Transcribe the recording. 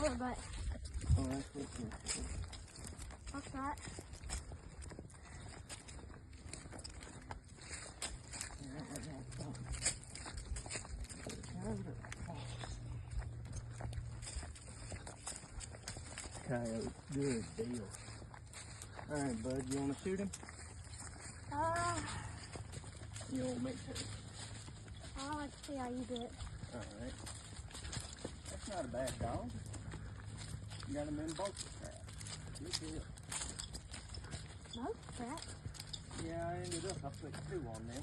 lower butt. Oh, that's what What's that? Coyote, good deal. Alright, bud, you want to shoot him? You want me to? I like to see how you do it. Alright. That's not a bad dog. You got him in both straps. Good deal. Both straps? Yeah, I ended up, I put 2 on them.